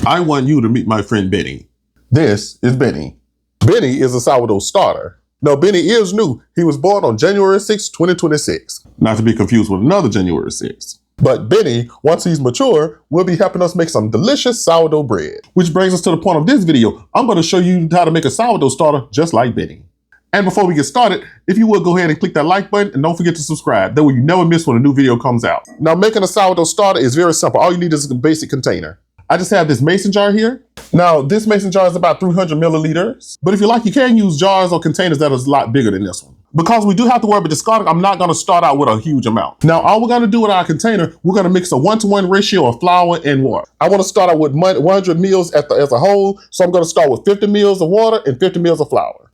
I want you to meet my friend Benny. This is Benny. Benny is a sourdough starter. Now, Benny is new. He was born on January 6, 2026. Not to be confused with another January 6th. But Benny, once he's mature, will be helping us make some delicious sourdough bread. Which brings us to the point of this video. I'm going to show you how to make a sourdough starter just like Benny. And before we get started, if you would go ahead and click that like button and don't forget to subscribe. That way you never miss when a new video comes out. Now, making a sourdough starter is very simple. All you need is a basic container. I just have this mason jar here. Now, this mason jar is about 300 milliliters. But if you like, you can use jars or containers that are a lot bigger than this one. Because we do have to worry about discarding, I'm not going to start out with a huge amount. Now, all we're going to do with our container, we're going to mix a 1-to-1 ratio of flour and water. I want to start out with 100 mils as a whole. So I'm going to start with 50 mils of water and 50 mils of flour.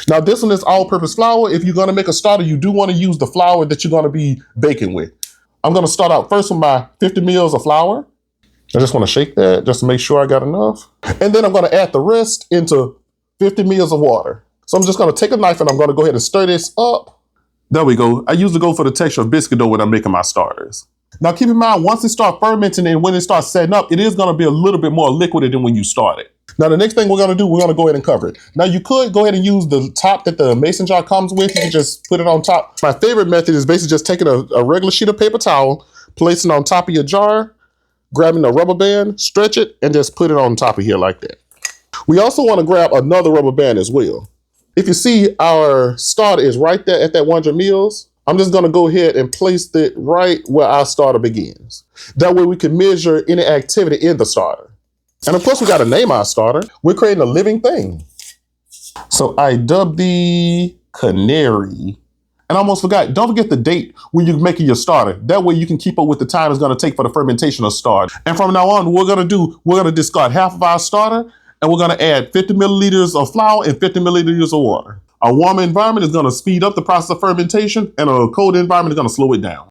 Now, this one is all-purpose flour. If you're going to make a starter, you do want to use the flour that you're going to be baking with. I'm going to start out first with my 50 mils of flour. I just want to shake that just to make sure I got enough. And then I'm going to add the rest into 50 mils of water. So I'm just going to take a knife and I'm going to go ahead and stir this up. There we go. I usually go for the texture of biscuit dough when I'm making my starters. Now keep in mind, once it starts fermenting and when it starts setting up, it is going to be a little bit more liquid than when you started. Now the next thing we're going to do, we're going to go ahead and cover it. Now you could go ahead and use the top that the mason jar comes with. You can just put it on top. My favorite method is basically just taking a regular sheet of paper towel, placing it on top of your jar, grabbing a rubber band, stretch it, and just put it on top of here like that. We also want to grab another rubber band as well. If you see our starter is right there at that 100 mils, I'm just going to go ahead and place it right where our starter begins. That way we can measure any activity in the starter. And of course, we got to name our starter. We're creating a living thing. So I dubbed the Canary. And I almost forgot, don't forget the date when you're making your starter. That way you can keep up with the time it's going to take for the fermentation to start. And from now on, we're going to discard half of our starter and we're going to add 50 milliliters of flour and 50 milliliters of water. A warm environment is going to speed up the process of fermentation and a cold environment is going to slow it down.